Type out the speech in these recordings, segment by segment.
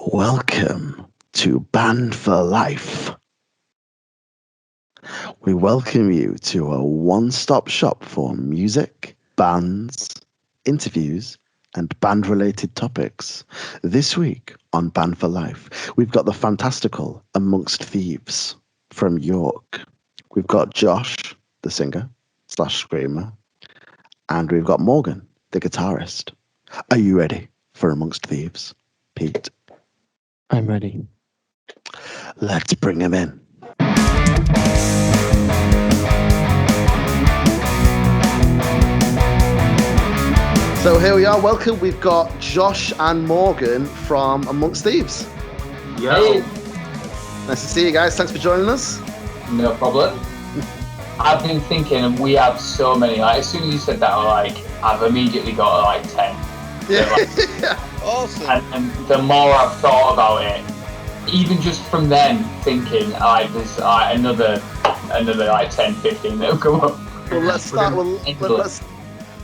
Welcome to Band For Life. We welcome you to a one-stop shop for music, bands, interviews, and band-related topics. This week on Band For Life, we've got the fantastical Amongst Thieves from York. We've got Josh, the singer / screamer, and we've got Morgan, the guitarist. Are you ready for Amongst Thieves, Pete? I'm ready. Let's bring him in. So here we are. Welcome. We've got Josh and Morgan from Amongst Thieves. Yo. Hey. Nice to see you guys. Thanks for joining us. No problem. I've been thinking we have so many. Like, as soon as you said that, I've immediately got 10. Yeah. So, Awesome. and the more I've thought about it, even just from then thinking, there's another 10, 15 that'll come up. Well, let's start.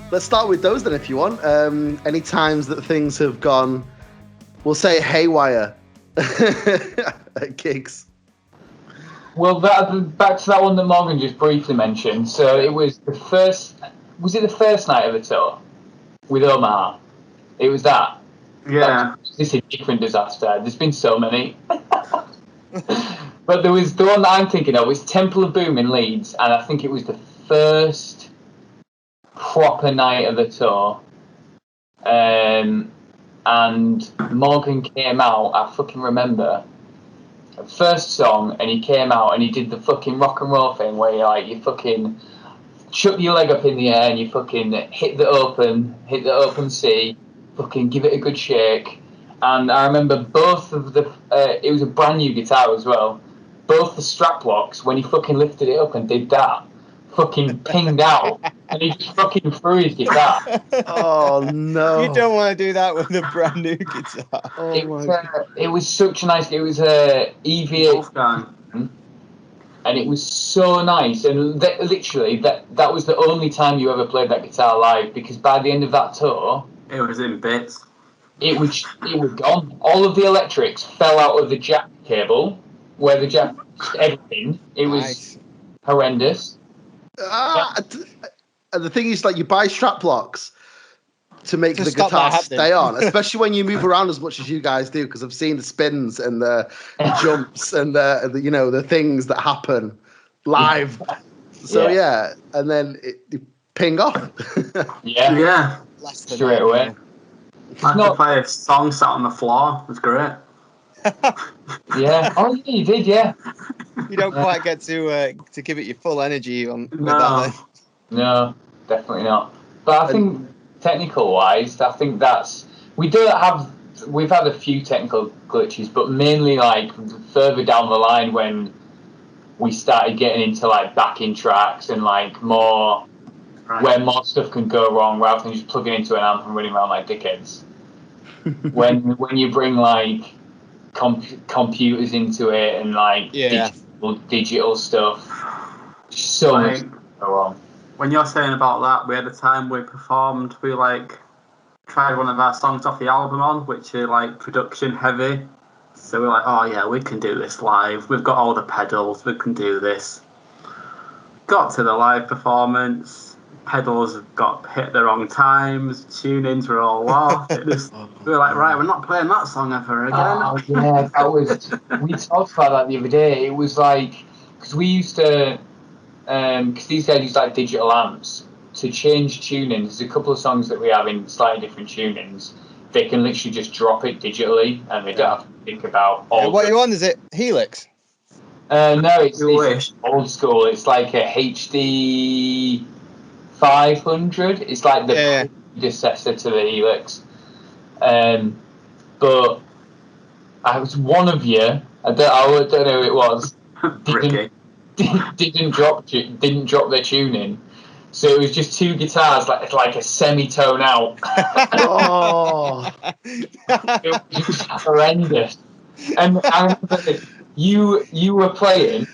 Let's start with those then, if you want. Any times that things have gone, we'll say haywire at gigs. Well, back to that one that Morgan just briefly mentioned. So it was the first. Was it the first night of the tour with Omar? It was that. Yeah. This is a different disaster. There's been so many. But there was the one that I'm thinking of was Temple of Boom in Leeds, and I think it was the first proper night of the tour. And Morgan came out, I fucking remember, first song, and he came out and he did the fucking rock and roll thing where you fucking chuck your leg up in the air and you fucking hit the open C, fucking give it a good shake. And I remember both of the, it was a brand new guitar as well, both the strap locks, when he fucking lifted it up and did that, fucking pinged out, and he just fucking threw his guitar. Oh no! You don't want to do that with a brand new guitar. It was such a nice. It was a EVA, and it was so nice. And literally, that was the only time you ever played that guitar live, because by the end of that tour, it was in bits. It was gone. All of the electrics fell out of the jack cable, where the jack, everything. It was horrendous. And the thing is, you buy strap locks to make the guitar stay on, especially when you move around as much as you guys do, because I've seen the spins and the jumps and the things that happen live. So yeah, and then it ping off. Yeah. Straight away. I had to play a song sat on the floor. It was great. Yeah. Oh, yeah, you did, yeah. You don't quite get to give it your full energy with that. Then. No, definitely not. But I think technical-wise, I think we've had a few technical glitches, but mainly further down the line when we started getting into backing tracks and more. Right. Where more stuff can go wrong rather than just plugging into an amp and running around like dickheads. when you bring computers into it and digital stuff, so much can go wrong. When you're saying about that, we had a time we performed. We tried one of our songs off the album on, which are production heavy. So we're oh yeah, we can do this live. We've got all the pedals. We can do this. Got to the live performance. Pedals got hit the wrong times, tune-ins were all off. We were right, we're not playing that song ever again. Oh, yeah, we talked about that the other day. It was because we used to, because these guys use digital amps to change tunings. There's a couple of songs that we have in slightly different tunings. They can literally just drop it digitally and they don't have to think about all what you on, is it Helix? No, it's old school. It's a HD 500. It's the predecessor to the Helix. But I was one of you. I don't know who it was. Didn't drop their tuning, so it was just two guitars, like a semitone out. Oh, it was just horrendous. And I remember you were playing,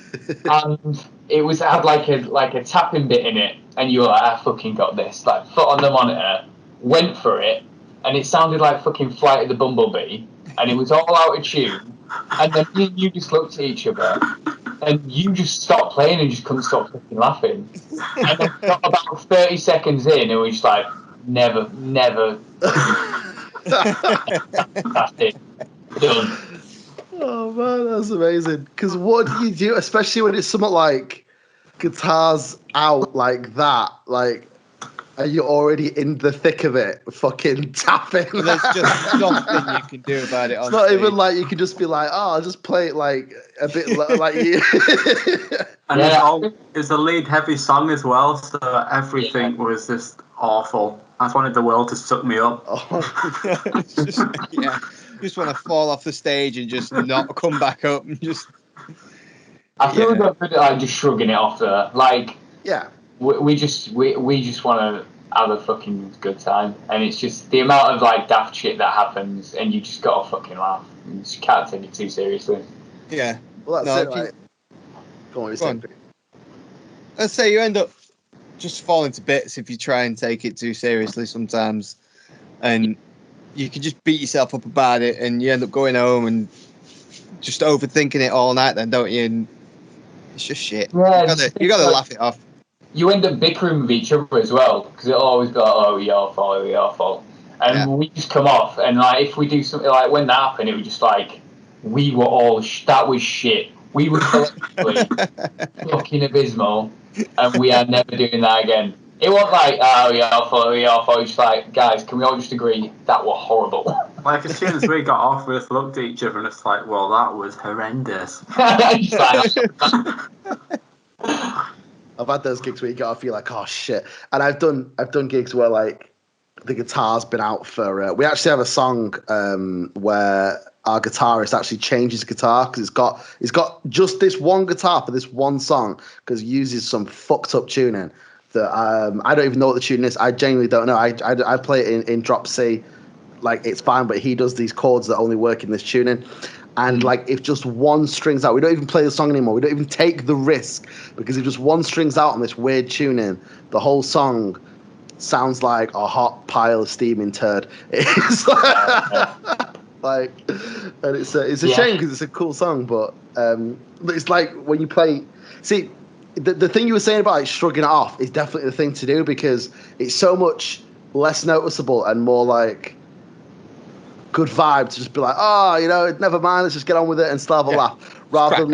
and it had a tapping bit in it, and you were I fucking got this. Foot on the monitor, went for it, and it sounded like fucking Flight of the Bumblebee. and it was all out of tune, and then me and you just looked at each other, and you just stopped playing and just couldn't stop fucking laughing. And then got about 30 seconds in, and we just like, never. That's it. Done. Oh man, that's amazing. Because what do you do, especially when it's something like guitars out like that? Like, are you already in the thick of it, fucking tapping? And there's just nothing you can do about it. It's not even like you can just be like, oh, I'll just play it like a bit like you. And it's a lead heavy song as well, so everything was just awful. I just wanted the world to suck me up. Just want to fall off the stage and just not come back up and just. I feel like just shrugging it off there. Like, yeah, we just want to have a fucking good time, and it's just the amount of like daft shit that happens, and you just gotta fucking laugh. You just can't take it too seriously. Yeah. Well, that's it. Right? Go on. Let's say you end up just falling to bits if you try and take it too seriously sometimes, and you can just beat yourself up about it, and you end up going home and just overthinking it all night. Then, don't you? And it's just shit. Yeah, you gotta laugh it off. You end up bickering with each other as well, because it'll always be like, oh, your fault. And we just come off, and like if we do something like when that happened, it was just like we were all that was shit. We were collectively fucking abysmal, and we are never doing that again. It wasn't like, oh, your fault. It's like, guys, can we all just agree that were horrible? Like, as soon as we got off, we just looked at each other and it's like, well, that was horrendous. I've had those gigs where you gotta feel like, oh shit. And I've done gigs where like the guitar's been out for. We actually have a song where our guitarist actually changes guitar because it's got just this one guitar for this one song because it uses some fucked up tuning that I don't even know what the tune is. I genuinely don't know. I play it in drop C, like it's fine, but he does these chords that only work in this tuning. And like if just one string's out, we don't even play the song anymore. We don't even take the risk because if just one string's out on this weird tuning, the whole song sounds like a hot pile of steaming turd. It's like, and it's a shame because it's a cool song, but it's like when you play. See, the thing you were saying about like, shrugging it off is definitely the thing to do because it's so much less noticeable and more like good vibe to just be like, oh, never mind, let's just get on with it and still have a laugh, rather than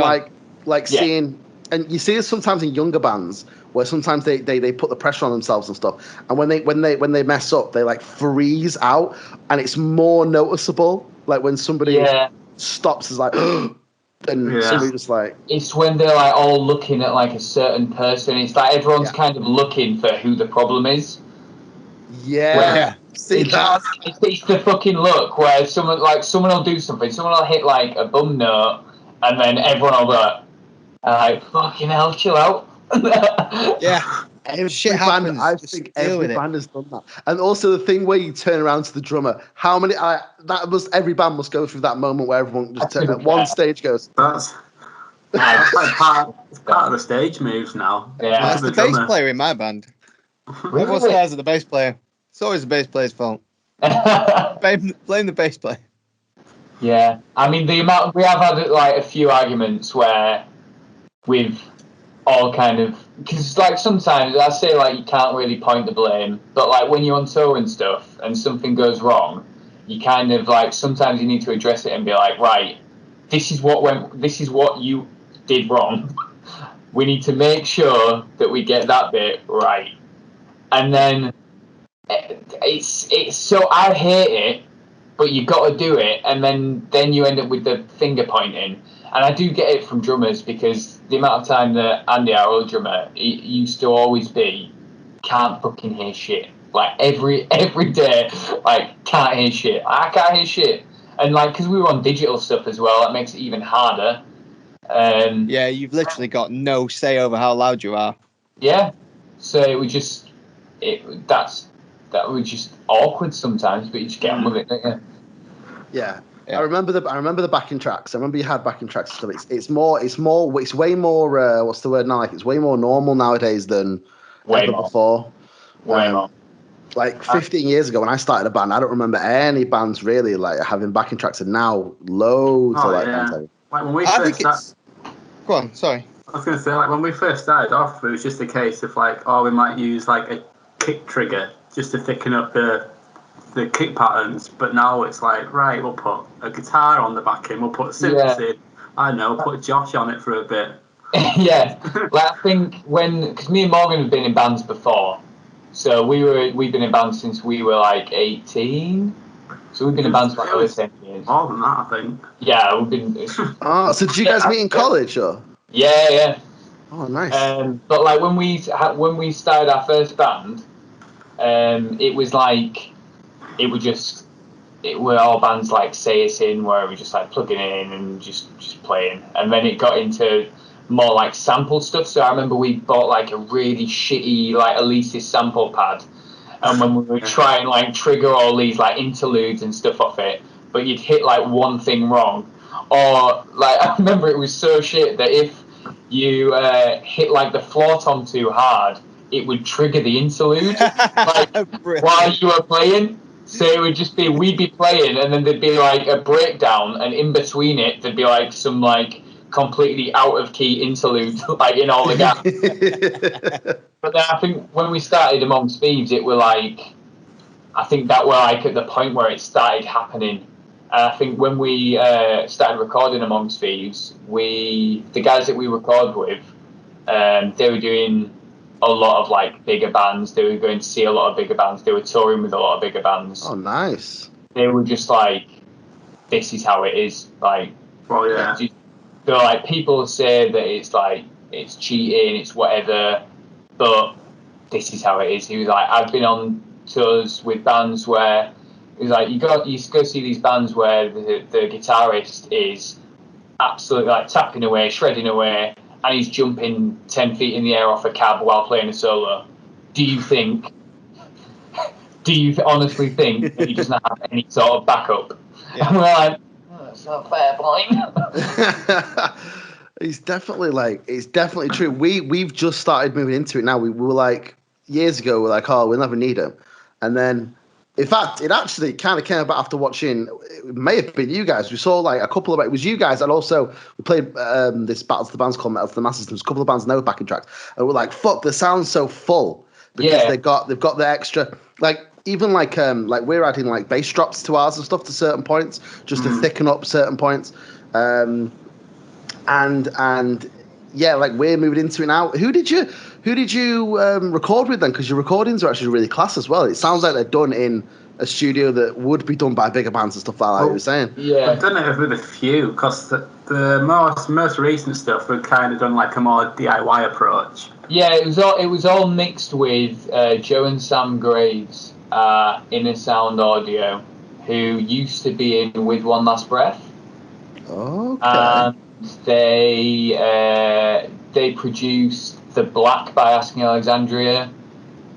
like seeing. And you see this sometimes in younger bands where sometimes they put the pressure on themselves and stuff, and when they mess up, they like freeze out, and it's more noticeable. Like when somebody stops, is like, and somebody just like. It's when they're like all looking at like a certain person. It's like everyone's kind of looking for who the problem is. Yeah. See that? It's the fucking look where someone will do something, someone will hit like a bum note, and then everyone will be like, fucking hell, chill out. Yeah. Every band, I think every band has done that. And also the thing where you turn around to the drummer, every band must go through that moment where everyone just at one stage goes. That's like part of the stage moves now. Yeah. That's the bass player in my band. Really? Everyone stares at the bass player. It's always the bass player's fault. Blame the bass player. Yeah, I mean we have had like a few arguments where we've all kind of, because like sometimes I say like you can't really point the blame, but like when you're on tour and stuff and something goes wrong, you kind of like sometimes you need to address it and be like, right, this is what you did wrong. We need to make sure that we get that bit right, and then it's so I hate it, but you got to do it, and then you end up with the finger pointing. And I do get it from drummers because the amount of time that Andy, our old drummer, he used to always be, can't fucking hear shit. Like every day, like can't hear shit. I can't hear shit. And like, because we were on digital stuff as well, that makes it even harder. Yeah, you've literally got no say over how loud you are. Yeah, so it was just, that was just awkward sometimes, but you just get on with it, don't you? Yeah. I remember the backing tracks. I remember you had backing tracks and stuff. It's way more. What's the word now? Like it's way more normal nowadays than ever before. Way more. like 15 years ago when I started a band, I don't remember any bands really like having backing tracks, and now loads of bands have. Like when we I first think it's. Go on, sorry. I was going to say, like, when we first started off, it was just a case of, like, we might use, like, a kick trigger just to thicken up the kick patterns. But now it's like, right, we'll put a guitar on the backing, we'll put synths in. I don't know, put Josh on it for a bit. Yeah. Like, I think because me and Morgan have been in bands before. So we've been in bands since we were, like, 18. So we've been in bands for like over 10 years. More than that, I think. Yeah, we've been. So did you guys meet in college, or? Yeah. Oh, nice. But like when we started our first band, it was like it were all bands like Say Us In, where we just like plugging in and just playing, and then it got into more like sample stuff. So I remember we bought like a really shitty like Alesis sample pad. And when we would try and like trigger all these like interludes and stuff off it, but you'd hit like one thing wrong, or like I remember it was so shit that if you hit like the floor tom too hard, it would trigger the interlude like while you were playing. So it would just be we'd be playing, and then there'd be like a breakdown, and in between it there'd be like some like completely out of key interlude like in all the gaps. But then I think when we started Amongst Thieves, it were like, I think that were like at the point where it started happening. And I think when we started recording Amongst Thieves, the guys that we record with, they were doing a lot of like bigger bands. They were going to see a lot of bigger bands. They were touring with a lot of bigger bands. Oh, nice. They were just like, this is how it is. Like, they're like, people say that it's like, it's cheating, it's whatever, but this is how it is. He was like, I've been on tours with bands where it was like, you go see these bands where the guitarist is absolutely like tapping away, shredding away, and he's jumping 10 feet in the air off a cab while playing a solo. Do you honestly think that he doesn't have any sort of backup? Yeah. And we're like, that's not a fair point. It's definitely true. We've just started moving into it now. We were like, years ago, we're like, oh, we'll never need them. And then, in fact, it actually kind of came about after watching, it may have been you guys. We saw like a couple of, it was you guys, and also we played this Battles of the Bands called Metal to the Masses. There's a couple of bands no backing tracks. And we're like, fuck, the sound's so full. Because they've got the extra, like, even like we're adding like bass drops to ours and stuff to certain points, just to thicken up certain points. And yeah, like we're moving into it now. Who did you record with then? Because your recordings are actually really class as well. It sounds like they're done in a studio that would be done by bigger bands and stuff like that. You were saying. Yeah, I've done it with a few because the most recent stuff we've kind of done like a more DIY approach. Yeah, it was all mixed with Joe and Sam Graves, Inner Sound Audio, who used to be in With One Last Breath. Okay. And they produced The Black by Asking Alexandria.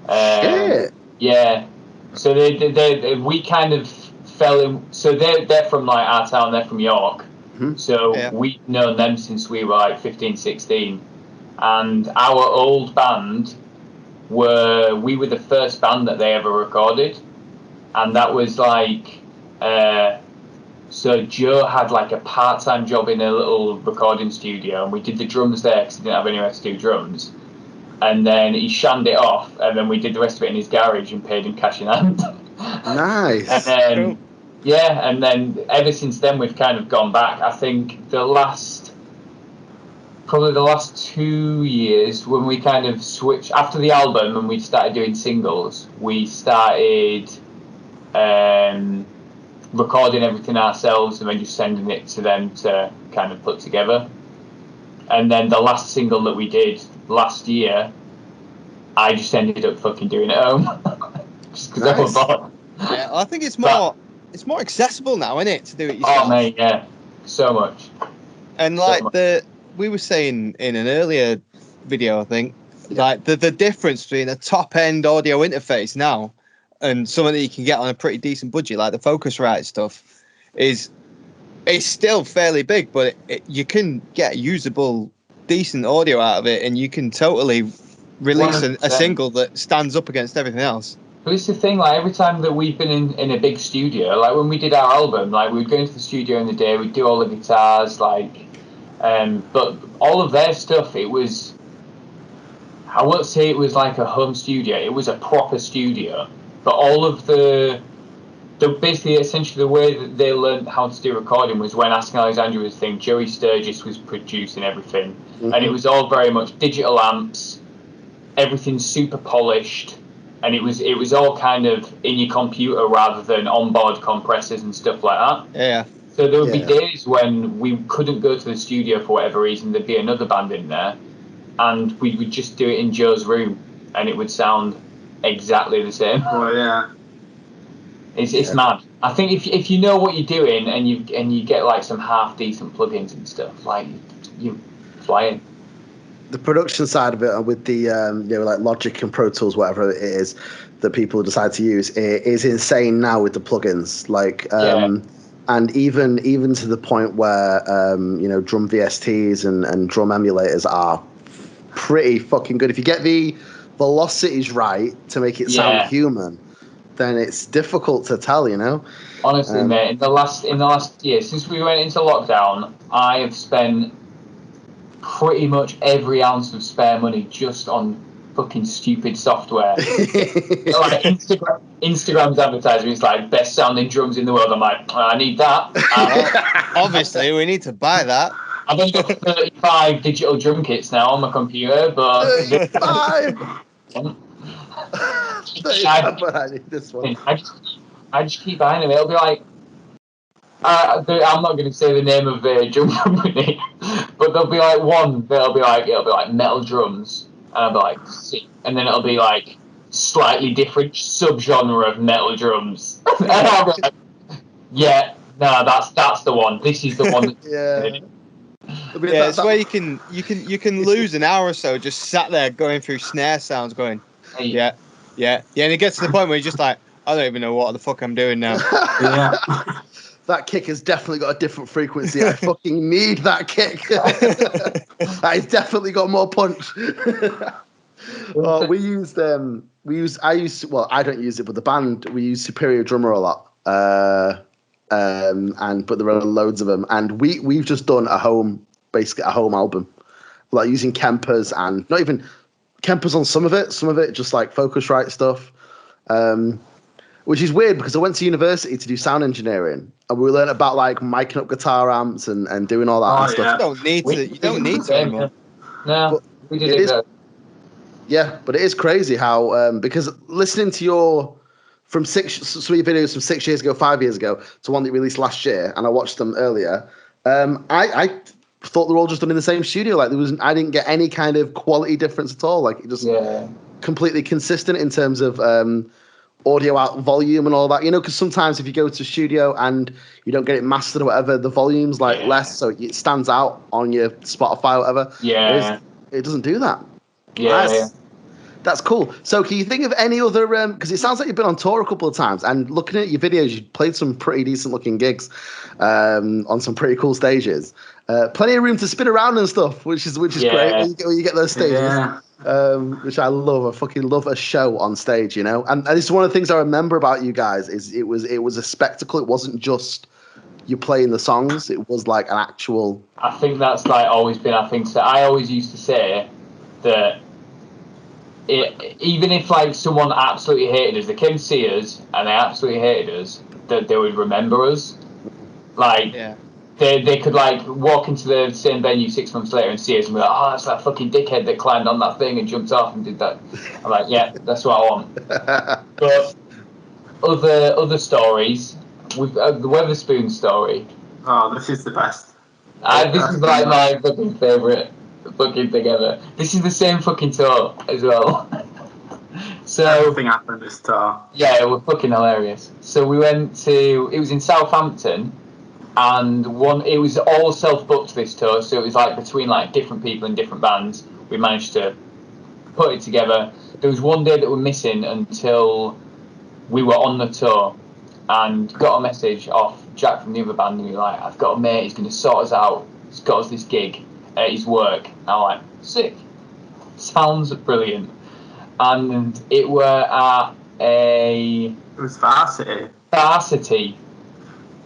Shit. Yeah. So we kind of fell in. So they're from like our town. They're from York. Mm-hmm. So we've known them since we were like 15, 16. And our old band we were the first band that they ever recorded, and that was like. So Joe had like a part-time job in a little recording studio, and we did the drums there because he didn't have anywhere to do drums. And then he shammed it off, and then we did the rest of it in his garage and paid him cash in hand. Nice. And then, and then ever since then we've kind of gone back. I think probably the last 2 years when we kind of switched after the album and we started doing singles, we started recording everything ourselves and then just sending it to them to kind of put together. And then the last single that we did last year, I just ended up fucking doing it at home. Just because I was bored. Yeah, I think it's more accessible now, isn't it, to do it yourself? Oh mate, yeah, so much. And like we were saying in an earlier video, I think, like the difference between a top end audio interface now and something that you can get on a pretty decent budget, like the Focusrite stuff, it's still fairly big, but you can get usable, decent audio out of it, and you can totally release a single that stands up against everything else. But it's the thing, like, every time that we've been in a big studio, like, when we did our album, like, we'd go into the studio in the day, we'd do all the guitars, like, but all of their stuff, it was, I won't say it was like a home studio, it was a proper studio, but all of basically, essentially, the way that they learned how to do recording was when Asking Alexandria was a thing, Joey Sturgis was producing everything, and it was all very much digital amps, everything's super polished, and it was all kind of in your computer rather than onboard compressors and stuff like that. Yeah. So there would be days when we couldn't go to the studio for whatever reason, there'd be another band in there, and we would just do it in Joe's room, and it would sound exactly the same. Oh yeah. It's mad. I think if you know what you're doing and you get like some half decent plugins and stuff, like you're flying. The production side of it, with the like Logic and Pro Tools, whatever it is that people decide to use, it is insane now with the plugins. Like, and even to the point where drum VSTs and drum emulators are pretty fucking good. If you get the velocities right to make it sound human, then it's difficult to tell, Honestly, mate, in the last year, since we went into lockdown, I have spent pretty much every ounce of spare money just on fucking stupid software. Like Instagram's advertising, it's like best sounding drums in the world. I'm like, I need that. Obviously, we need to buy that. I've only got 35 digital drum kits now on my computer, but 35. I need this one. I just keep buying them. It'll be like, I'm not going to say the name of the drum company, but there'll be like one that'll be like metal drums, and I'll be like, sick. And then it'll be like slightly different subgenre of metal drums, and I'll be like, that's the one. This is the one. It's where you can lose an hour or so just sat there going through snare sounds, going, and it gets to the point where you're just like, I don't even know what the fuck I'm doing now. That kick has definitely got a different frequency. I fucking need that kick. It's definitely got more punch. I don't use it, but the band, we use Superior Drummer a lot. But there are loads of them. And we've just done a home album. Like using Kempers, and not even Kempers on some of it just like Focusrite stuff. Which is weird because I went to university to do sound engineering, and we learned about like miking up guitar amps and doing all that stuff. You don't need to anymore. No, we did it. Yeah, but it is crazy how because listening to your sweet videos from 6 years ago, 5 years ago, to one that you released last year, and I watched them earlier. I thought they were all just done in the same studio. Like I didn't get any kind of quality difference at all. Like it just completely consistent in terms of audio out volume and all that, because sometimes if you go to a studio and you don't get it mastered or whatever, the volume's like less, so it stands out on your Spotify or whatever. It doesn't do that. That's cool. So can you think of any other, because it sounds like you've been on tour a couple of times, and looking at your videos, you played some pretty decent looking gigs on some pretty cool stages. Plenty of room to spin around and stuff, which is great when you get those stages. Which I love. I fucking love a show on stage, And this is one of the things I remember about you guys is it was a spectacle. It wasn't just you playing the songs. It was like an actual. I think that's like always been our thing. So I always used to say that even if like someone absolutely hated us, they came to see us and they absolutely hated us, that they would remember us. Like. Yeah. They could like walk into the same venue 6 months later and see us and be like, oh, that's that fucking dickhead that climbed on that thing and jumped off and did that. I'm like, yeah, that's what I want. But other stories, with the Wetherspoons story. Oh, this is the best. This is like my fucking favourite fucking thing ever. This is the same fucking tour as well. So everything happened this tour. Yeah, it was fucking hilarious. So we it was in Southampton. And it was all self-booked this tour, so it was like between like different people in different bands. We managed to put it together. There was one day that we're missing until we were on the tour, and got a message off Jack from the other band, and he was like, I've got a mate, he's going to sort us out. He's got us this gig at his work. And I'm like, sick. Sounds brilliant. And it were at It was Varsity. Varsity.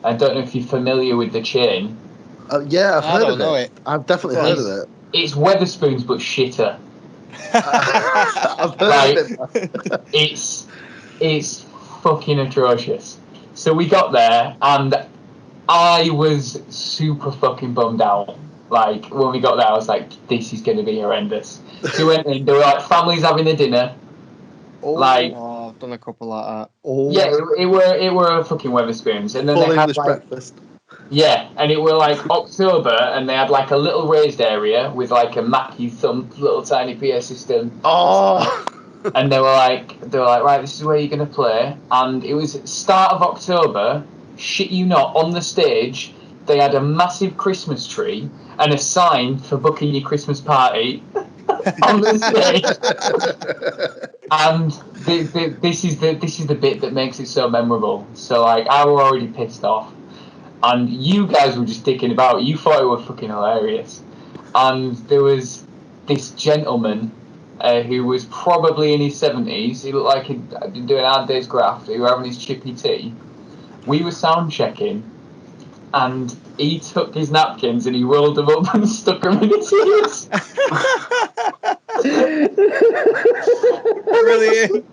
I don't know if you're familiar with the chain. Yeah, I've heard of it. I've definitely heard of it. It's Wetherspoons, but shitter. I've heard of it. It's fucking atrocious. So we got there, and I was super fucking bummed out. Like, when we got there, I was like, this is going to be horrendous. So we went in, there were like families having a dinner. I've done a couple like that. Yeah, it were fucking Wetherspoons. And then full they had English breakfast. Yeah, and it were like October, and they had like a little raised area with like a Mackie thump little tiny PA system. Oh. And they were like, right, this is where you're gonna play. And it was start of October. Shit you not, on the stage they had a massive Christmas tree and a sign for booking your Christmas party on the stage. And this is the bit that makes it so memorable. So like, I were already pissed off, and you guys were just dicking about. You thought it was fucking hilarious. And there was this gentleman who was probably in his 70s. He looked like he'd been doing hard day's graft. He was having his chippy tea. We were sound checking, and he took his napkins and he rolled them up and stuck them in his ears. Brilliant.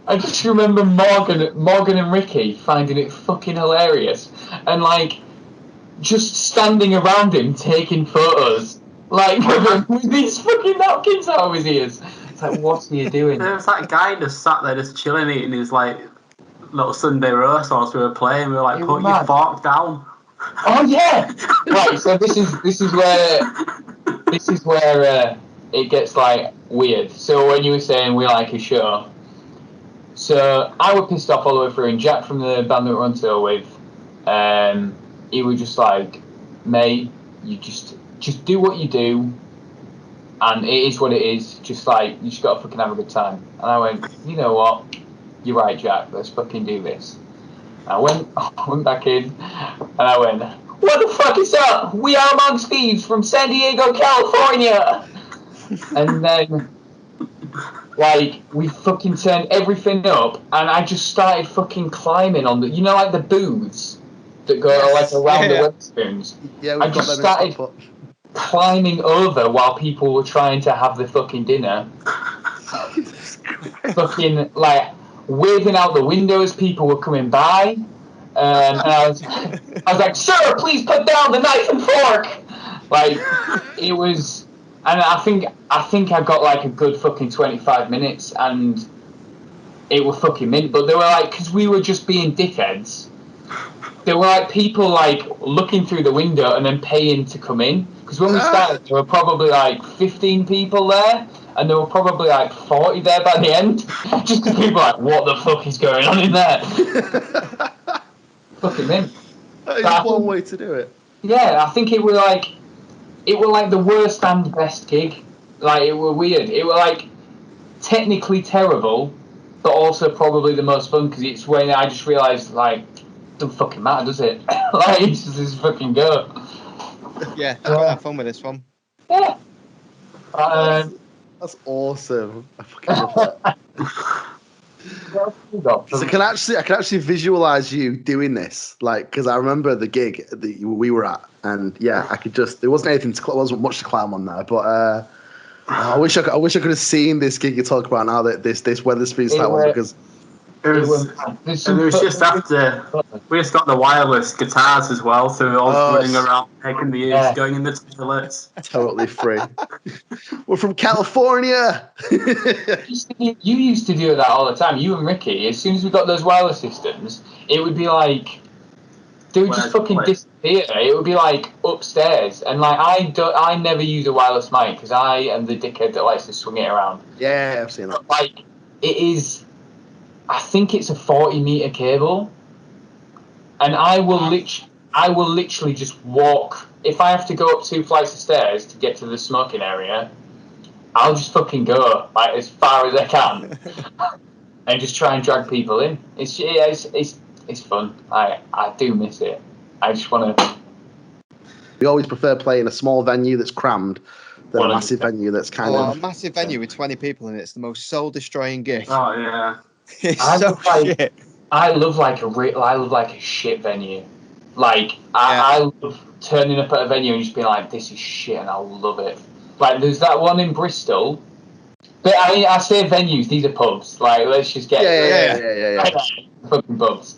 I just remember Morgan and Ricky finding it fucking hilarious, and like just standing around him taking photos, like with these fucking napkins out of his ears. It's like, what are you doing? There was that guy just sat there just chilling, eating his like little Sunday roast whilst we were playing. We were like, put your fork down. Oh yeah, right. So this is where it gets like weird. So when you were saying we like a show, so I was pissed off all the way through, and Jack from the band that we're on tour with, he was just like, mate, you just do what you do, and it is what it is. Just like, you just gotta fucking have a good time. And I went, you know what? You're right, Jack. Let's fucking do this. I went back in, and I went, what the fuck is up? We are Amongst Thieves from San Diego, California. And then, like, we fucking turned everything up, and I just started fucking climbing on the, you know, like the booths that go like around the Wetherspoons. Yeah, I just started climbing over while people were trying to have the fucking dinner. Fucking like waving out the windows, people were coming by, and I was like, sir, please put down the knife and fork. Like, it was, and I think I got like a good fucking 25 minutes, and it was fucking mint. But they were like, because we were just being dickheads, there were like people like looking through the window and then paying to come in. Because when we started, there were probably like 15 people there, and there were probably like 40 there by the end. Just because people were like, what the fuck is going on in there? Fucking mint. That is one way to do it. Yeah, I think it was like the worst and best gig. Like, it were weird. It were like technically terrible, but also probably the most fun, because it's when I just realised, like, it doesn't fucking matter, does it? Like, it's just fucking go. Yeah, I've got to have fun with this one. Yeah. That's awesome. I fucking love that. So I can actually visualize you doing this, like, because I remember the gig that we were at, and yeah, I could just, there wasn't anything to, wasn't much to climb on there, but I wish I could have seen this gig you talk about now, that this Wetherspoons type one, because it was just after we just got the wireless guitars as well, so we were all running around taking the ears, going in the toilets. Totally free. We're from California. You used to do that all the time. You and Ricky, as soon as we got those wireless systems, it would be like they would just fucking disappear. It would be like upstairs, and like I never use a wireless mic because I am the dickhead that likes to swing it around. Yeah, I've seen that. But, like, it is. I think it's a 40-meter cable, and I will literally just walk. If I have to go up 2 flights of stairs to get to the smoking area, I'll just fucking go like as far as I can, and just try and drag people in. It's fun. I do miss it. I just want to. We always prefer playing a small venue that's crammed than a massive venue that's kind of. A massive venue with 20 people in it. It's the most soul-destroying gig. Oh yeah. It's I so love, like, shit. I love like a shit venue. Like I love turning up at a venue and just being like, this is shit, and I love it. Like there's that one in Bristol. But I mean, I say venues; these are pubs. Like let's just get Yeah. fucking pubs.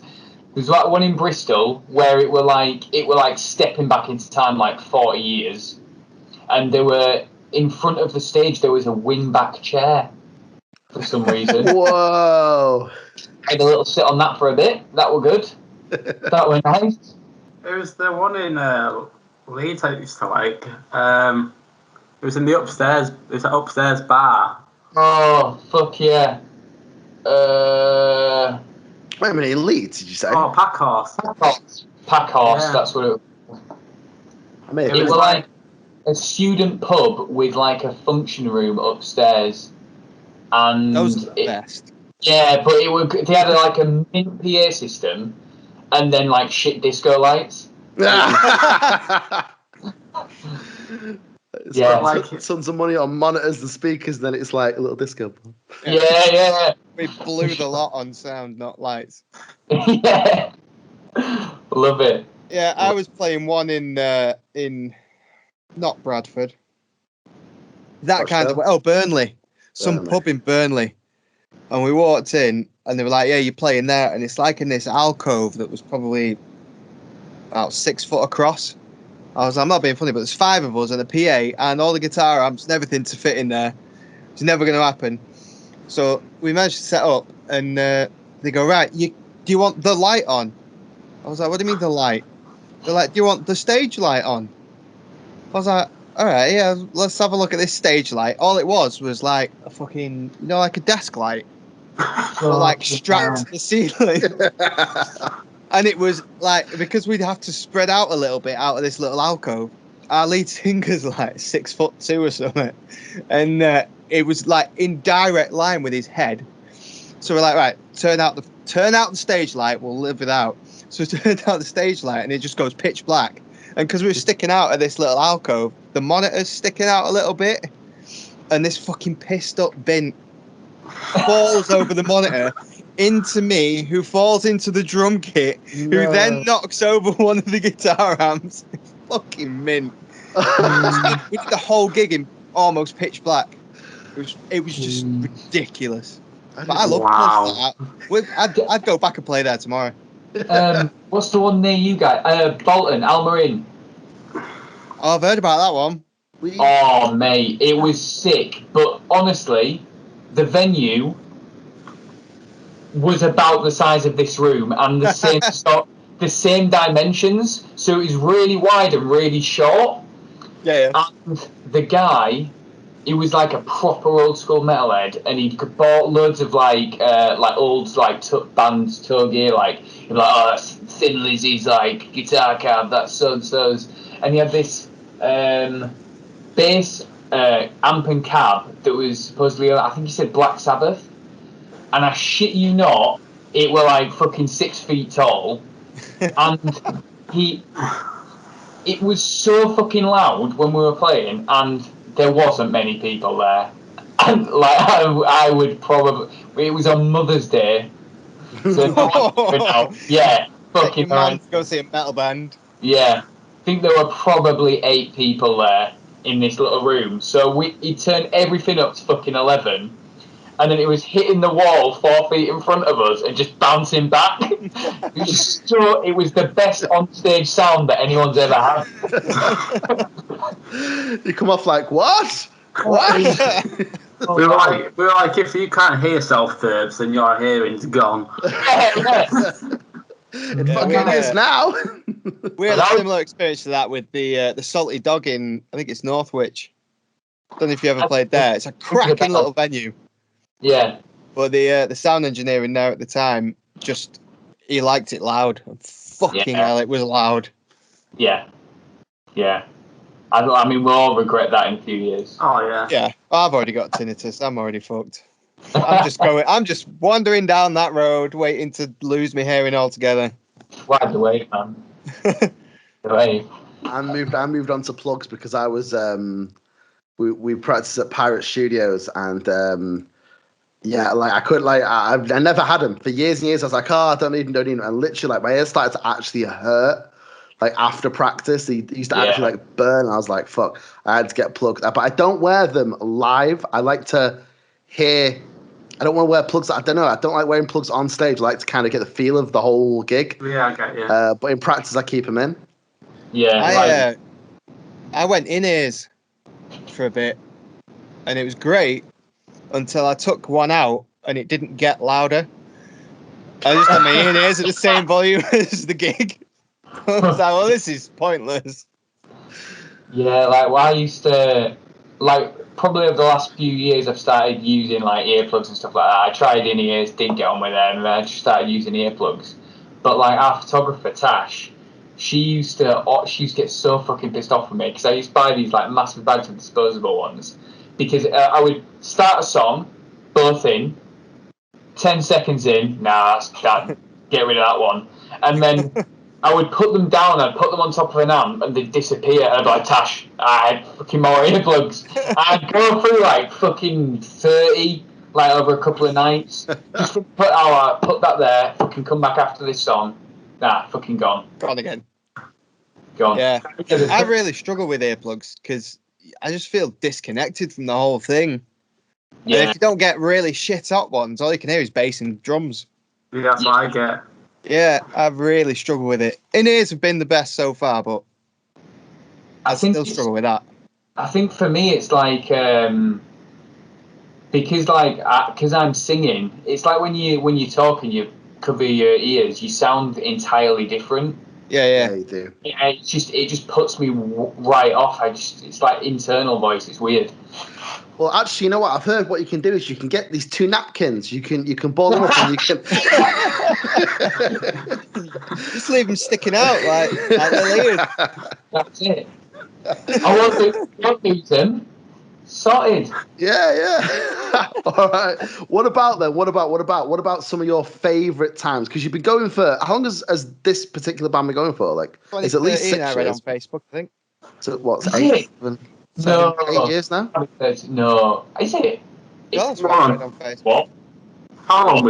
There's that one in Bristol where it were like stepping back into time like 40 years, and there were in front of the stage there was a wing-back chair for some reason. Whoa. I had a little sit on that for a bit. That were good. That were nice. It was the one in Leeds I used to like. It was in the upstairs. It was an upstairs bar. Oh fuck yeah. Wait a minute, Elite, did you say? Oh, Packhorse. Packhorse. Yeah. That's what it was. I may have It was was missed like a student pub with like a function room upstairs, and Those are the best. yeah, but they had like a mint PA system, and then like shit disco lights. It's Yeah. like tons of money on monitors and speakers, then it's like a little disco. Yeah. We blew the lot on sound, not lights. Yeah. Love it. Yeah, I was playing one in not Bradford. That What kind show? of Burnley. Some Burnley. pub in Burnley. And we walked in and they were like, yeah, you're playing there. And it's like in this alcove that was probably about 6 foot across. I'm not being funny, but there's 5 of us and a PA and all the guitar amps and everything to fit in there. It's never going to happen. So we managed to set up and they go, right, do you want the light on? I was like, what do you mean the light? They're like, do you want the stage light on? I was like, all right, yeah, let's have a look at this stage light. All it was like a fucking, like a desk light. But like strapped to the ceiling. And it was like, because we'd have to spread out a little bit out of this little alcove, our lead singer's like 6'2" or something. And it was like in direct line with his head. So we're like, right, turn out the stage light, we'll live without. So we turned out the stage light and it just goes pitch black. And because we were sticking out of this little alcove, the monitor's sticking out a little bit. And this fucking pissed up bin falls over the monitor into me, who falls into the drum kit, who then knocks over one of the guitar amps. Fucking mint. We did the whole gig in almost pitch black. It was just ridiculous. But I love that. I'd go back and play there tomorrow. What's the one near you guys? Bolton, Alma Inn. Oh, I've heard about that one. Oh, mate, it was sick. But honestly, the venue was about the size of this room and the same the same dimensions. So it was really wide and really short. Yeah. And the guy, he was like a proper old school metalhead, and he'd bought loads of like old bands tour gear, like oh, that's Thin Lizzy's like guitar cab, that's so and so's, and he had this bass amp and cab that was supposedly, I think he said Black Sabbath, and I shit you not, it were like fucking 6 feet tall, and it was so fucking loud when we were playing, and there wasn't many people there. And like I would probably, it was on Mother's Day, so yeah, fucking man to go see a metal band. Yeah, I think there were probably 8 people there in this little room. So he turned everything up to fucking 11, and then it was hitting the wall 4 feet in front of us and just bouncing back. It was the best on-stage sound that anyone's ever had. You come off like, what? What? We were like, if you can't hear yourself, Thurbs, then your hearing's gone. It fucking is now. We had a similar experience to that with the Salty Dog in, I think it's Northwich. Don't know if you ever played there. It's a cracking little venue. Yeah. But the sound engineer in there at the time, he liked it loud. Fucking hell, it was loud. Yeah. I mean, we'll all regret that in a few years. Oh yeah. Yeah, I've already got tinnitus. I'm already fucked. I'm just wandering down that road, waiting to lose my hearing altogether. Wide the way, man. The way. I moved on to plugs because I was we practiced at Pirate Studios, and Yeah, like I could, like I never had them for years and years. I was like, oh, I don't need them. And literally, like my ears started to actually hurt. Like after practice, they used to actually like burn. I was like, fuck, I had to get plugged. But I don't wear them live. I like to hear. I don't want to wear plugs. I don't know. I don't like wearing plugs on stage. I like to kind of get the feel of the whole gig. Yeah, I get you. But in practice, I keep them in. Yeah, I went in ears for a bit, and it was great until I took one out and it didn't get louder. I just had my in ears at the same volume as the gig. I was like, well, this is pointless. Yeah, like well, I used to, like probably over the last few years, I've started using like earplugs and stuff like that. I tried in ears, didn't get on with them, and then I just started using earplugs. But like our photographer Tash, she used to get so fucking pissed off with me because I used to buy these like massive bags of disposable ones because I would start a song, both in, 10 seconds in, nah, that's done. Get rid of that one, and then. I would put them down, I'd put them on top of an amp, and they'd disappear. And I'd be like, Tash, I had fucking more earplugs. I'd go through like fucking 30, like over a couple of nights. Just for put that there, fucking come back after this song. Nah, fucking gone. Gone again. Gone. Yeah. I really struggle with earplugs because I just feel disconnected from the whole thing. Yeah. And if you don't get really shit hot ones, all you can hear is bass and drums. Yeah, that's what I get. Yeah, I've really struggled with it. In-ears have been the best so far, but I still struggle with that. I think for me it's like because I'm singing, it's like when you talk and you cover your ears, you sound entirely different. Yeah, you do. It just puts me right off. It's like internal voice. It's weird. Well, actually, you know what? I've heard what you can do is you can get these 2 napkins. You can ball them up and you can just leave them sticking out like they're ears. That's it. I won't use them. Sorted. Yeah. All right. What about some of your favourite times? Because you've been going for how long has this particular band been going for? Like, it's at least 6 I read years. on Facebook, I think. So what's Is 8? it? 7, 8 years now? No. Is it? That's what I read on Facebook. What? How long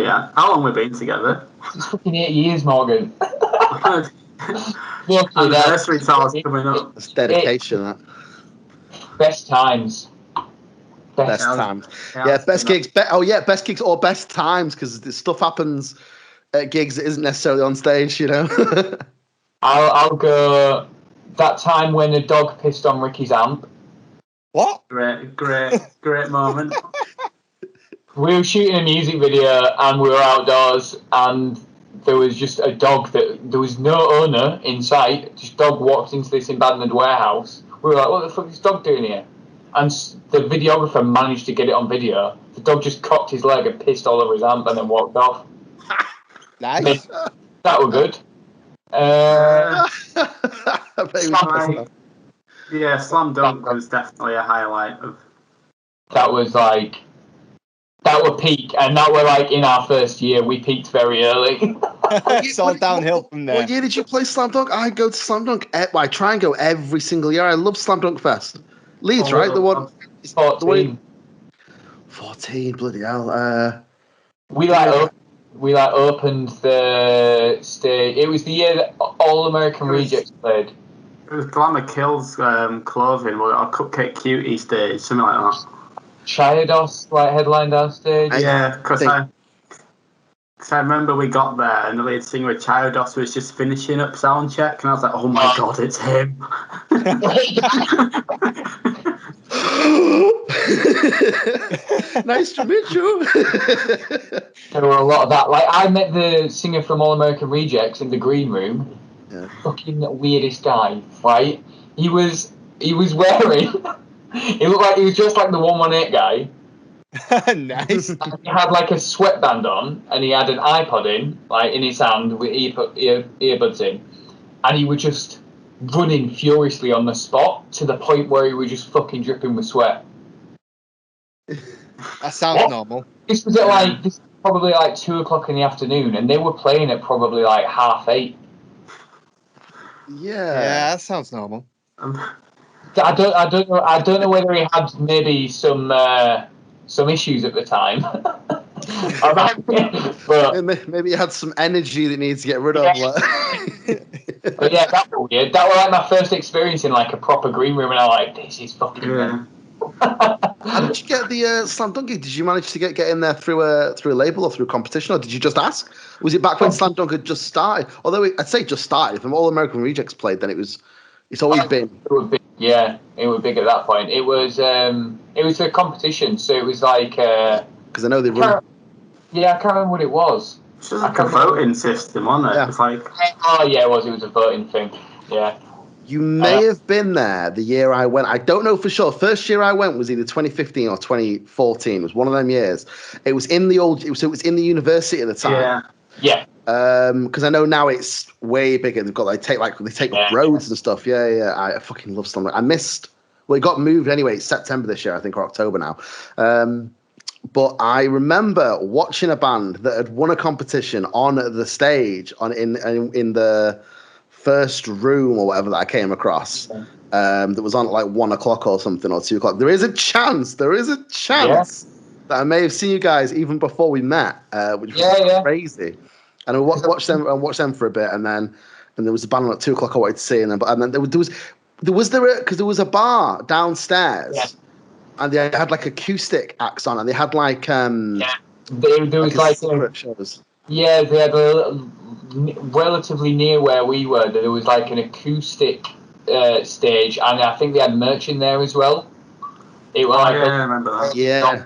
we been together? It's fucking 8 years, Morgan. Anniversary tours coming up. That's dedication, that. Best times. Best times. Yeah, best gigs. Best gigs or best times, because stuff happens at gigs that isn't necessarily on stage, you know. I'll go that time when a dog pissed on Ricky's amp. What? Great moment. We were shooting a music video and we were outdoors and there was just a dog there was no owner in sight. Just dog walked into this abandoned warehouse. We were like, what the fuck is this dog doing here? And the videographer managed to get it on video. The dog just cocked his leg and pissed all over his amp and then walked off. Nice. That was good. Slamdunk was definitely a highlight of. That were peak, and that were like in our first year. We peaked very early. It's all downhill from there. What year did you play Slamdunk? I go to Slamdunk. I try and go every single year. I love Slamdunk Fest. Leeds, right? The one. 14. 14, bloody hell. We opened the stage. It was the year that All American Rejects played. It was Glamour Kills clothing, or Cupcake Cutie stage, something like that. Chiodos headlined our stage. Yeah, because I remember we got there and the lead singer of Chiodos was just finishing up sound check, and I was like, "Oh my god, it's him!" Nice to meet you. There were a lot of that. Like I met the singer from All American Rejects in the green room. Yeah. Fucking weirdest guy, right? He was wearing. He looked like he was just like the 118 guy. Nice. He had like a sweatband on, and he had an iPod in, like in his hand with earbuds in, and he was just running furiously on the spot to the point where he was just fucking dripping with sweat. That sounds normal. This was at probably like 2:00 in the afternoon, and they were playing at probably like 8:30. Yeah, that sounds normal. I don't know whether he had maybe some issues at the time. But Maybe you had some energy that needs to get rid of. but yeah, that was weird. That was like my first experience in like a proper green room, and I'm like, this is fucking weird. How did you get the Slamdunk gig? Did you manage to get in there through a label or through competition, or did you just ask? Was it back when Slamdunk had just started? Although I'd say just started. If All American Rejects played, then it's always been. It was big. Yeah, it was big at that point. It was a competition, so it was like because I know they run. Yeah, I can't remember what it was. It's just like a voting system, wasn't it? Yeah. It's like it was a voting thing. Yeah. You may have been there the year I went. I don't know for sure. First year I went was either 2015 or 2014. It was one of them years. It was in the old. So it was in the university at the time. Yeah. Because I know now it's way bigger. They've got they take up roads and stuff. Yeah. I fucking love Slamdunk. I missed. Well, it got moved anyway. It's September this year, I think, or October now. But I remember watching a band that had won a competition on the stage in the first room or whatever that I came across. That was on at like 1 o'clock or something, or 2 o'clock. There is a chance that I may have seen you guys even before we met, which was crazy. And I watched them for a bit, and then there was a band on at 2 o'clock I wanted to see, and then there was a bar downstairs, and they had like acoustic acts on, and they had like there was like secret shows. Yeah, they had relatively near where we were. There was like an acoustic stage, and I think they had merch in there as well. It was I remember that. Yeah.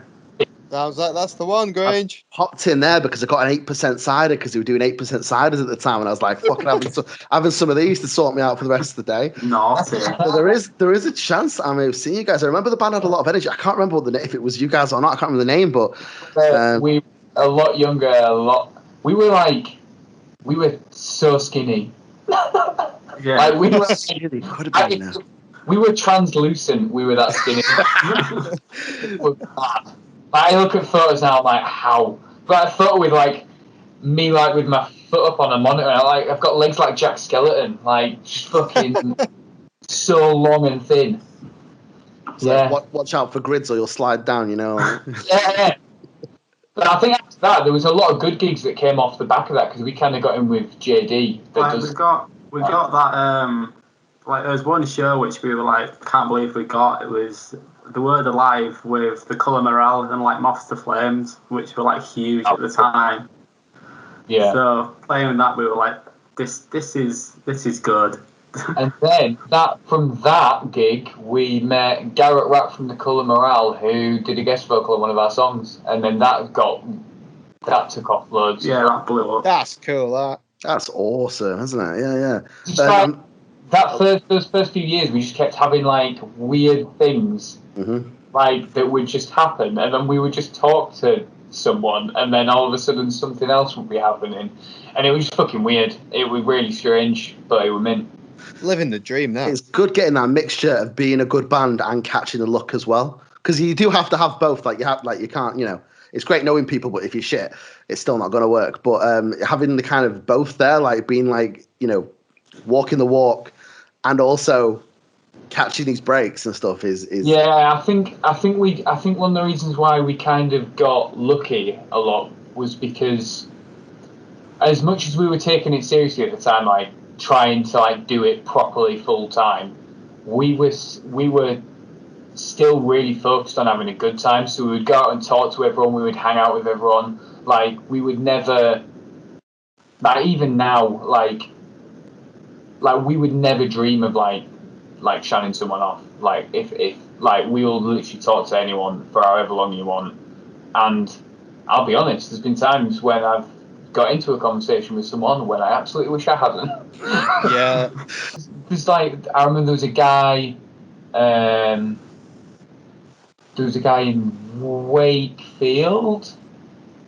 Sounds like that's the one, Grange. I popped in there because I got an 8% cider because they were doing 8% ciders at the time, and I was like, "Fucking having some of these to sort me out for the rest of the day." Naughty. So there is a chance I may have seen you guys. I remember the band had a lot of energy. I can't remember what if it was you guys or not. I can't remember the name, but we were a lot younger. We were so skinny. Yeah. Like we were skinny. Could have been now. We were translucent. We were that skinny. I look at photos now, I'm like, how? But a photo with like me, like with my foot up on a monitor, and I've got legs like Jack Skeleton, like just fucking so long and thin. So watch out for grids or you'll slide down, you know. Yeah. But I think after that, there was a lot of good gigs that came off the back of that because we kind of got in with JD. We got that. Like there was one show which we were like, can't believe we got. It was The Word Alive with the Colour Morale and like Moths to Flames, which were like huge at the time. Yeah. So playing that, we were like, this is good. And then from that gig, we met Garrett Rapp from the Colour Morale, who did a guest vocal on one of our songs, and then that took off loads. Yeah, that blew up. That's cool. That's awesome, isn't it? Yeah. Those first few years, we just kept having like weird things, like that would just happen, and then we would just talk to someone, and then all of a sudden something else would be happening, and it was just fucking weird. It was really strange, but it was mint. Living the dream now. It's good getting that mixture of being a good band and catching the look as well, because you do have to have both. Like you can't, you know. It's great knowing people, but if you're shit, it's still not going to work. But having the kind of both there, like being like, you know, walking the walk, and also catching these breaks and stuff is. Yeah, I think one of the reasons why we kind of got lucky a lot was because, as much as we were taking it seriously at the time, like trying to like do it properly full time, we were still really focused on having a good time. So we would go out and talk to everyone. We would hang out with everyone. Like we would never, like even now, like we would never dream of like shunning someone off. Like if like we will literally talk to anyone for however long you want. And I'll be honest, there's been times when I've got into a conversation with someone when I absolutely wish I hadn't. Yeah. Because like I remember there was a guy in Wakefield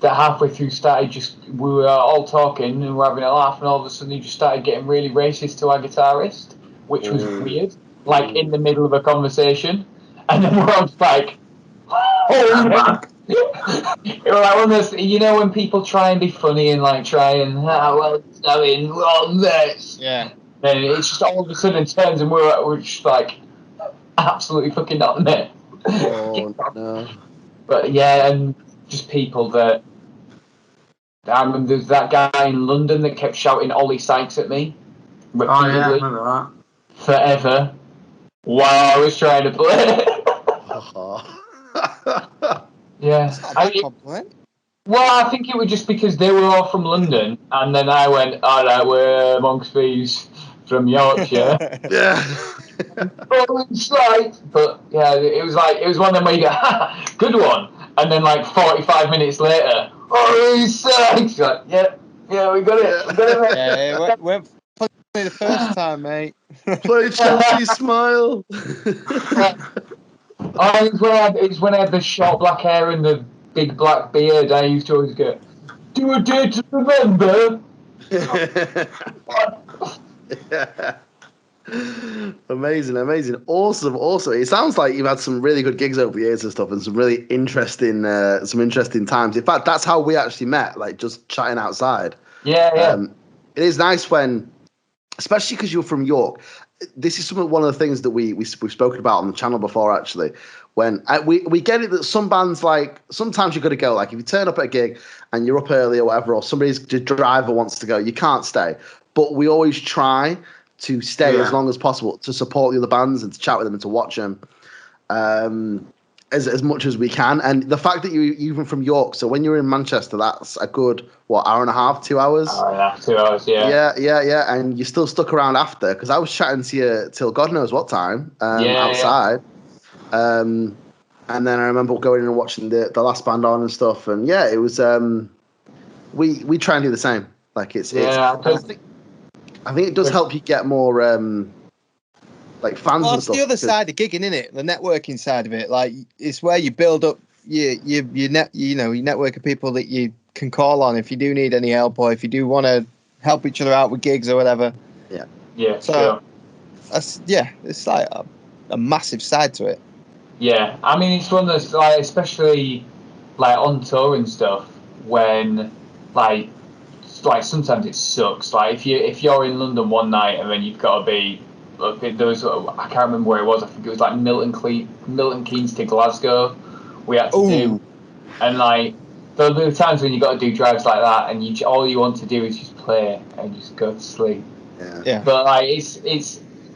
that halfway through we were all talking and we were having a laugh, and all of a sudden he just started getting really racist to our guitarist, which was weird, like in the middle of a conversation, and then we're all just like, oh man. It was like one of those, you know, when people try and be funny and like try and we're on this, yeah, and it's just all of a sudden turns and we're just like absolutely fucking not in it. Oh no. But yeah, and just people that I remember there was that guy in London that kept shouting Ollie Sykes at me Oh yeah, I repeatedly remember that. forever while I was trying to play. Yeah. That's not a bad compliment. Well, I think it was just because they were all from London, and then I went, all right, we're Amongst Thieves from Yorkshire. Yeah. Oh, it's right. But yeah, it was one of them where you go, good one, and then like 45 minutes later, oh, he's sucks. You're like, yeah, we got it, we got it. Mate. Yeah, it went funny the first time, mate. Play Chelsea Smile. Oh, it's when I had the short black hair and the big black beard. I used to always go, do a day to remember. Yeah. Amazing. Awesome. It sounds like you've had some really good gigs over the years and stuff, and some really interesting times. In fact, that's how we actually met, like just chatting outside. Yeah. It is nice when, especially because you're from York. This is one of the things that we've spoken about on the channel before, actually. When we get it that some bands, like, sometimes you've got to go. Like, if you turn up at a gig and you're up early or whatever, or somebody's driver wants to go, you can't stay. But we always try to stay as long as possible to support the other bands and to chat with them and to watch them as much as we can. And the fact that you're even from York, so when you're in Manchester, that's a good, hour and a half, 2 hours? Oh, yeah, 2 hours, yeah. Yeah. And you still stuck around after, because I was chatting to you till God knows what time outside. Yeah. And then I remember going in and watching the last band on and stuff. And yeah, it was, we try and do the same. Like I think it does help you get more like fans and stuff. It's the other side of gigging, isn't it? The networking side of it. Like, it's where you build up your network of people that you can call on if you do need any help, or if you do want to help each other out with gigs or whatever. Yeah. So it's like a massive side to it. Yeah, I mean, it's one of those, like, especially like on tour and stuff, when like sometimes it sucks. Like if you're in London one night and then you've got to be, there was, I can't remember where it was. I think it was like Milton Keynes to Glasgow. We had to do, and like there'll be times when you got to do drives like that, and all you want to do is just play and just go to sleep. Yeah. But like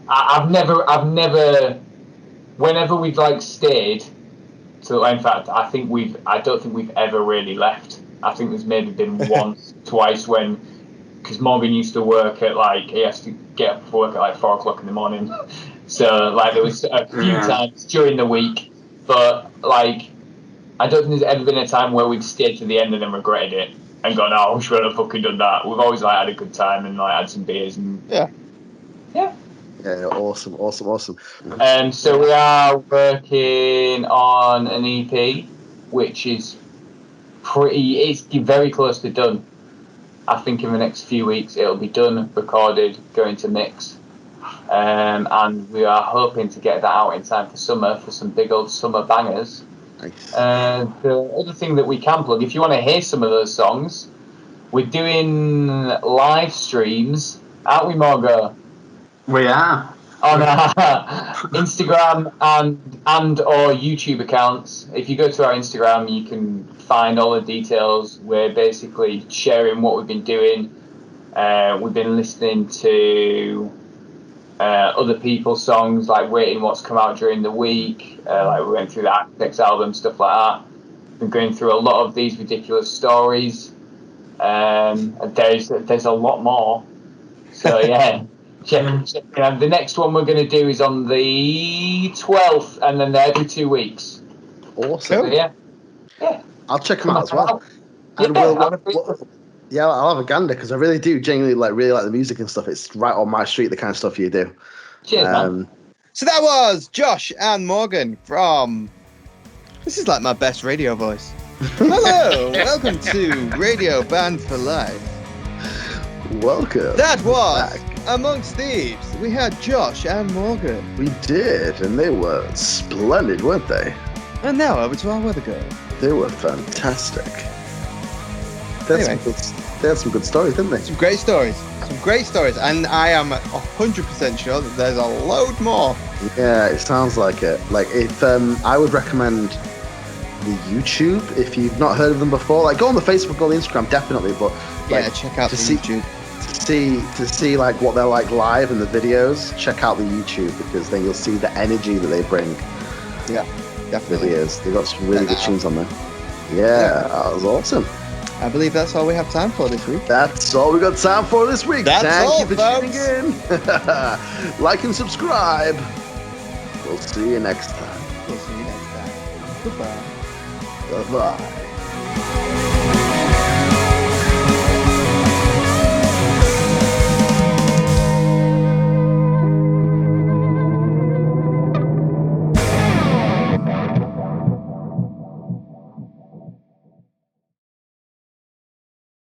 I've never. Whenever we've like stayed, so in fact, I don't think we've ever really left. I think there's maybe been once, twice because Morgan used to work at he has to get up for work at like 4 o'clock in the morning. So like there was a few times during the week, but like I don't think there's ever been a time where we've stayed to the end and then regretted it and gone, oh, we should have fucking done that. We've always like had a good time and like had some beers and Yeah, awesome. So we are working on an EP, which is it's very close to done. I think in the next few weeks it'll be done, recorded, going to mix. And we are hoping to get that out in time for summer, for some big old summer bangers. Nice. The other thing that we can plug, if you want to hear some of those songs, we're doing live streams, aren't we, Margot? We are. On our Instagram and or YouTube accounts. If you go to our Instagram, you can find all the details. We're basically sharing what we've been doing. We've been listening to other people's songs, like rating what's come out during the week. Like we went through the Architects album, stuff like that. Been going through a lot of these ridiculous stories. And there's a lot more. So yeah. Check. The next one we're going to do is on the 12th, and then they're every 2 weeks. Awesome. So, yeah. I'll check them out as well. And I'll have a gander, because I really do genuinely really like the music and stuff. It's right on my street, the kind of stuff you do. Cheers, man. So that was Josh and Morgan from... This is like my best radio voice. Hello, welcome to Radio Band for Life. Welcome. That was back. Amongst Thieves. We had Josh and Morgan. We did, and they were splendid, weren't they? And now over to our weather girl. They were fantastic. They had some good stories, didn't they? Some great stories. And I am 100% sure that there's a load more. Yeah, it sounds like it. Like, if I would recommend the YouTube if you've not heard of them before. Like, go on the Facebook or the Instagram, definitely. But like, check out to the see, YouTube. to see like what they're like live in the videos. Check out the YouTube because then you'll see the energy that they bring. Yeah, It definitely. really is. They've got some really good tunes on there. Yeah, Yeah. that was awesome. I believe that's all we have time for this week. That's all we got time for this week. That's Thank all, you for tuning in. Like and subscribe. We'll see you next time. We'll see you next time. Goodbye. Bye-bye.